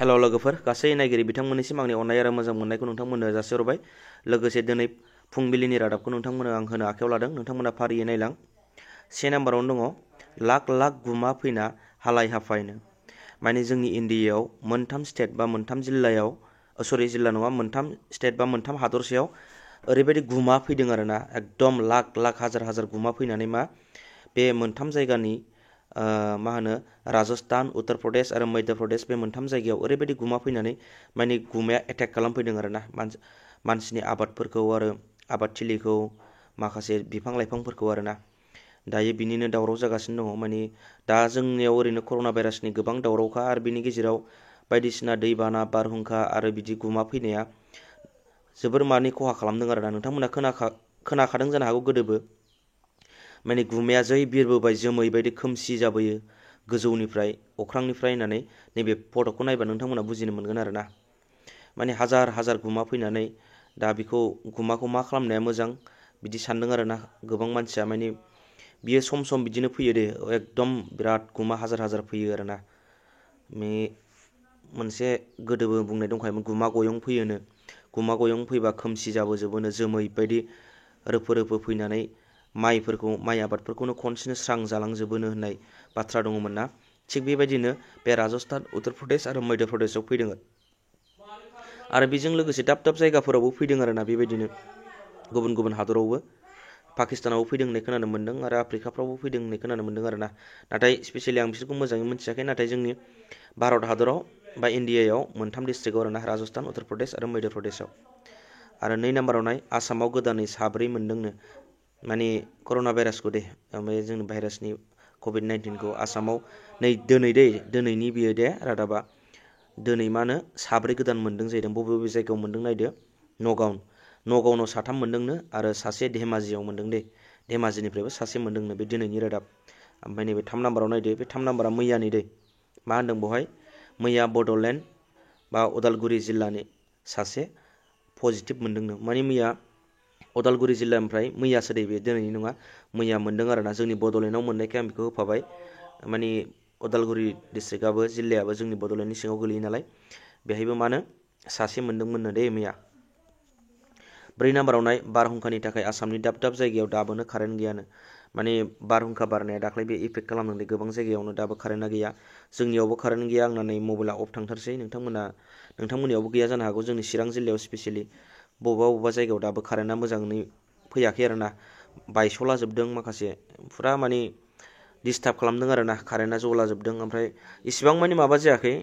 हेल' लोगोफोर गासै नायगिरि बिथांमोननिसिम आंनि अननाय आरो मोजां मोननायखौ नोंथांमोननो जासिहरबाय। लोगोसे दिनै फुंबिलिनि रादाबखौ नोंथांमोननो आं होनो आखायाव लादों। नोंथांमोना फारियै नायलां। 1 नाम्बारावनो दङ लाख लाख गुमा फैना हालाय हाफायनो। माने जोंनि इन्डियायाव मोनथाम स्टेट बा मोनथाम जिल्लायाव जिल्ला नङा मोनथाम स्टेट बा मोनथाम हादरसायाव ओरैबायदि गुमा फैदों आरोना एकदम लाख लाख हाजार हाजार गुमा फैनानै बे मोनथाम जायगानि मा होनो राजस्थान, उत्तर प्रदेश आरो मध्य प्रदेश बे मोनथाम जायगायाव ओरैबायदि गुमा फैनानै माने गुमाया एटेक खालामफैदों आरोना मानसिनि आबादफोरखौ आरो आबादथिलिखौ माखासे बिफां लाइफांफोरखौ आरोना। दायो बिनिनो दावराव जागासिनो दङ। माने दा जोंनियाव ओरैनो कर'ना भाइरासनि गोबां दावरावखा आरो बिनि गेजेराव बायदिसिना दैबाना बारहुंखा आरो बिदि गुमा फैनाया जोबोर माने खहा खालामदों आरोना। नोंथांमोना खोनाखादों जानो हागौ गोदोबो माने गुमाया जै बिरबोबाय जोमै बायदि खोमसि जाबोयो गोजौनिफ्राय अख्रांनिफ्राय होननानै नैबे फट'खौ नायबा नोंथांमोना बुजिनो मोनगोन आरोना। माने हाजार हाजार गुमा फैनानै दा बेखौ गुमाखौ मा खालामनाया मोजां बिदि सानदों आरोना गोबां मानसिया। माने बियो सम सम बिदिनो फैयो दे एकदम बिराद गुमा हाजार हाजार फैयो आरोना। मोनसे गोदोबो बुंनाय दंखायोमोन गुमा गयं फैयोनो। गुमा गयं फैबा खोमसि जाबोजोबोनो जोमै बायदि रोफो रोफो फैनानै माइ आबादफोरखौनो खनसेनो स्रां जालांजोबोनो होननाय बाथ्रा दङमोन ना। थिग बेबायदिनो बे राजस्थान, उत्तर प्रदेश आरो मध्य प्रदेशआव फैदों आरो बेजों लोगोसे दाब दाब जायगाफोरावबो फैदों आरोना। बेबायदिनो गुबुन गुबुन हादरावबो पाकिस्तानावबो फैदों होननाय खोनानो मोन्दों आरो आफ्रिकाफ्रावबो फैदों होननाय खोनानो मोन्दों आरोना। नाथाय स्पेसियेलि आं बिसोरखौ मोजाङै मिथियाखै। नाथाय जोंनि भारत हादराव बा इन्डियायाव मोनथाम डिस्ट्रिक्टआव आरोना राजस्थान, उत्तर प्रदेश आरो मध्य प्रदेशआव। आरो 2 नाम्बाराव नाय आसामाव गोदानै 4 मोनदोंनो माने कर'ना भाइरासखौ दे ओमफ्राय जोंनि भाइरासनि कभिड-19खौ आसामाव दिनैनि बियो दे रादाबा दिनै मा होनो 4 गोदान मोन्दों जाहैदों। बबे बबे जायगायाव मोन्दों नायदो। नगावनाव 3 मोन्दोंनो आरो सासे धेमाजियाव मोन्दों दे। धेमाजिनिफ्रायबो 1 मोन्दोंनो बे दिनैनि रादाब। ओमफ्राय नैबे 3 नाम्बाराव नायदो। बे 3 नाम्बारा मैयानि दै। मा होनदों बेवहाय मैया बड'लेण्ड बा उदालगुरि जिल्लानि 1 पजिटिभ मोन्दोंनो। माने मैया उदालगुरि जिल्लानिफ्राय मैयासो दै बे दिनैनि नङा मैया मोन्दों आरोना। जोंनि बड'लेण्डआव मोननायखाय आं बेखौ होफाबाय। माने उदालगुरि डिस्ट्रिक्टआबो जिल्लायाबो जोंनि बड'लेण्डनि सिङाव गोलैयो नालाय बेहायबो मानो 1 मोन्दोंमोननो दे मैया। 4 नाम्बाराव नाय बारहुंखानि थाखाय आसामनि दाब दाब जायगायाव दाबोनो कारेन्ट गैयानो। माने बारहुंखा बारनाया दाख्लै बे इफेक्ट खालामदों दे गोबां जायगायावनो दाबो कारेन्टआ गैया। जोंनियावबो कारेन्ट गैया। आंना नै मबाइला अफ थांथारसै। नोंथांमोननियावबो गैया जानो हागौ। जोंनि चिरां जिल्लायाव स्पेसियेलि बबेबा जायगायाव दाबो कारेन्टआ मोजाङै फैयाखै आरोना। बायस'ला जोबदों माखासे फुरा माने डिस्टार्ब खालामदों आरोना। कारेन्टआ जला जोबदों। ओमफ्राय इसिबां माने माबा जायाखै।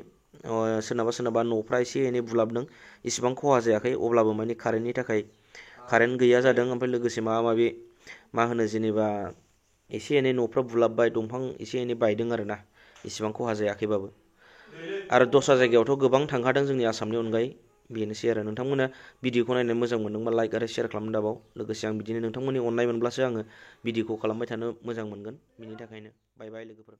सोरनाबा न'फ्रा एसे एनै बुलाबदों। इसिबां खहा जायाखै। अब्लाबो माने कारेन्टनि थाखाय कारेन्ट गैया जादों। ओमफ्राय लोगोसे माबा माबि मा होनो जेनेबा एसे एनै न'फ्रा बुलाबबाय दंफां एसे एनै बायदों आरोना। इसिबां खहा जायाखैबाबो। आरो दस्रा जायगायावथ' गोबां थांखादों जोंनि आसामनि अनगायै। बेनोसै आरो नोंथांमोना भिडिअखौ नायनो मोजां मोनदोंबा लाइक आरो शेयार खालामनो दाबाव। लोगोसे आं बिदिनो नोंथांमोननि अननाय मोनब्लासो आङो भिडिअखौ खालामबाय थानो मोजां मोनगोन। बिनि थाखायनो बाय बाय लोगोफोर।